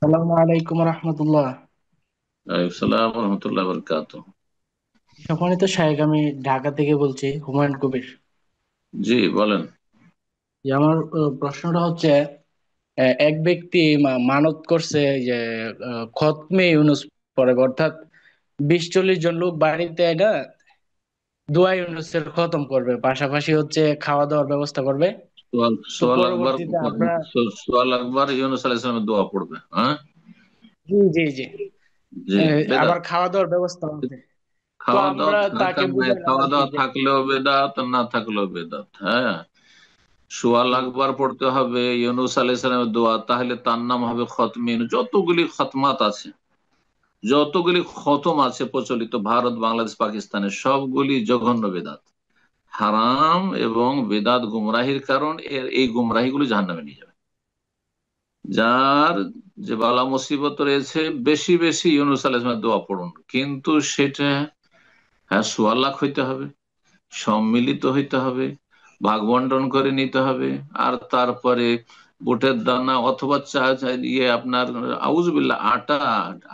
আসসালামু আলাইকুম রহমতুল্লাহ। আসসালাম রহমতুল্লাহ বরকাত। সম্মানিত শাহেখ, আমি ঢাকা থেকে বলছি, হুমায়ুন কবির। জি বলেন। যে আমার প্রশ্নটা হচ্ছে, এক ব্যক্তি মানত করছে যে খতমে ইউনুস পড়বে, অর্থাৎ 20-40 জন লোক বাড়িতে এটা দোয়া ইউনুসের খতম করবে, পাশাপাশি হচ্ছে খাওয়া দাওয়ার ব্যবস্থা করবে। সোয়াল তো সোয়াল আকবর। পরবর্তীতে আমরা সোয়াল আকবর ইউনূস আলাইহিস সালামের দোয়া পড়বে, হ্যাঁ। জি জি জি, জি। বেদাত। আবার খাওয়া দাওয়ার ব্যবস্থা হবে। তো খাওয়া দাওয়া আমরা থাক তাকে আর নাই, বুঝাইলাম খাওয়া আর কি দাওয়া যে থাকলেও বেদাত আর না থাকলেও বেদাত, হ্যাঁ। সোয়াল জি আকবর পড়তে হবে ইউনূস আলাইহিস সালামের দোয়া, তাহলে তার নাম হবে খতমে ইউনূস। যতগুলি খতমাত আছে, যতগুলি খতম আছে প্রচলিত ভারত বাংলাদেশ পাকিস্তানের, সবগুলি জঘন্য বেদাত, হারাম এবং বেদাত গুমরাহির কারণ। এই গুমরাহিগুলো জাহান্নামে নিয়ে যাবে। যার যে বালা মুসিবত রয়েছে, বেশি বেশি ইউনূস আলাইহিস সালামের দোয়া পড়ুন, কিন্তু সেটা, হ্যাঁ, সোয়ালাখ হইতে হবে, সম্মিলিত হইতে হবে, ভাগ বন্টন করে নিতে হবে। আর তারপরে বুটের দানা অথবা আপনার আউজুবিল্লাহ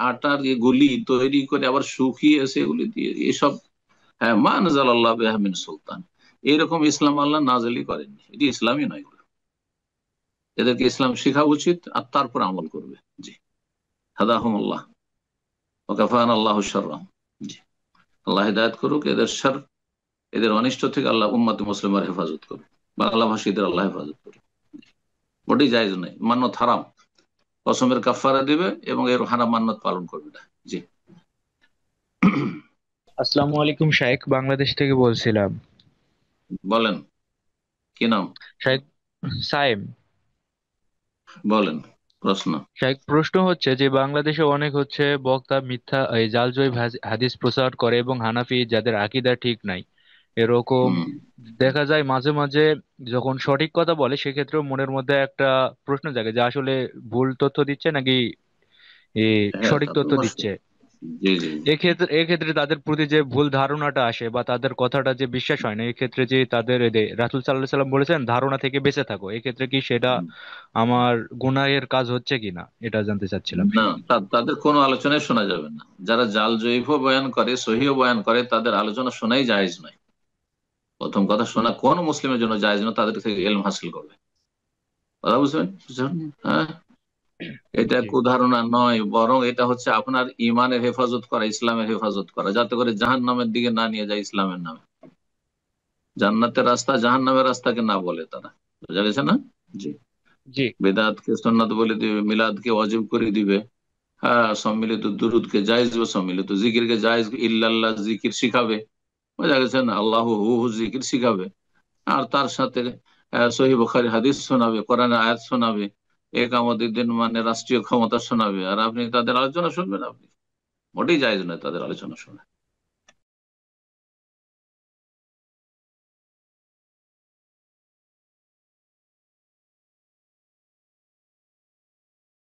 আটার গুলি তৈরি করে আবার শুকিয়ে সেগুলি দিয়ে এসব, হ্যাঁ, মা আনজালাল্লাহু বিহা মিন সুলতান, এরকম ইসলাম আল্লাহ নাজিলই করেননি। এটি ইসলামই নয় এগুলো। এদেরকে ইসলাম শেখা উচিত আর তারপর আমল করবে। জি। হাদাহুমুল্লাহ ওয়া কাফানা আল্লাহু শাররাহুম। জি। আল্লাহ হিদায়াত করুক এদের শার, এদের অনিষ্ট থেকে আল্লাহ উম্মত মুসলিমার হেফাজত করুক, বাংলা ভাষীদের আল্লাহ হেফাজত করুক। ওটি জায়েজ নাই, মান্যত হারাম। কসমের কাফারা দিবে এবং এর হারাম মান্যত পালন করবে না। জি। আসসালামু আলাইকুম শাইখ, বাংলাদেশ থেকে বলছিলাম। বলেন, কি নাম? শাইখ সাইম। বলেন প্রশ্ন। শাইখ, প্রশ্ন হচ্ছে যে বাংলাদেশে অনেক বক্তা মিথ্যা এই জালজয়ী হাদিস প্রচার করে এবং হানাফি যাদের আকীদা ঠিক নাই এরকম হম। দেখা যায় মাঝে মাঝে। যখন সঠিক কথা বলে সেক্ষেত্রেও মনের মধ্যে একটা প্রশ্ন জাগে যে আসলে ভুল তথ্য দিচ্ছে নাকি হ্যাঁ, সঠিক তা তো তথ্য দিচ্ছে। অবশ্যই। জি জি। এক্ষেত্রে তাদের প্রতি যে ভুল ধারণাটা আসে বা তাদের কথাটা যে বিশ্বাস হয় না, এক্ষেত্রে যে তাদের রাসূল সাল্লাল্লাহু আলাইহি সাল্লাম বলেছেন ধারণা থেকে বেঁচে থাকো, এক্ষেত্রে কি সেটা আমার গুনাহের কাজ হচ্ছে কিনা এটা জানতে চাচ্ছিলাম। না, তাদের কোনো আলোচনায় শোনা যাবে না। যারা জাল জয়ীফ বয়ান করে, সহিহ বয়ান করে, তাদের আলোচনা শোনাই জায়েজ নয়। প্রথম কথা, শোনা কোন মুসলিমের জন্য জায়েজ নয়। তাদের থেকে ইলম হাসিল করবে। কথা বুঝবেন, বুঝছেন? হ্যাঁ। এটা জি কুধারণা নয়, বরং এটা হচ্ছে আপনার ইমানের হেফাজত করা, ইসলামের হেফাজত করা, যাতে করে জাহান নামের দিকে না নিয়ে যায় ইসলামের নামে। জান্নাতের রাস্তা জাহান নামের রাস্তাকে না বলে তারা। বুঝা গেছে না? জি। জি বেদাতকে সুন্নাত বলে দিবে, মিলাদকে ওয়াজিব করে দিবে, হ্যাঁ, সম্মিলিত দুরুদকে জায়েজ বা সম্মিলিত জিকিরকে জায়েজ, ইল্লাল্লাহ জিকির শিখাবে। বোঝা গেছে না? আল্লাহ হু হু জিকির শিখাবে। আর তার সাথে সহিহ বুখারী হাদিস শোনাবে, কোরআনের আয়াত শোনাবে, একামতের দিন মানে রাষ্ট্রীয় ক্ষমতা শোনাবে, আর আপনি তাদের আলোচনা শুনবেন? আপনি মোটেই জায়েজ নয় তাদের আলোচনা শোনা।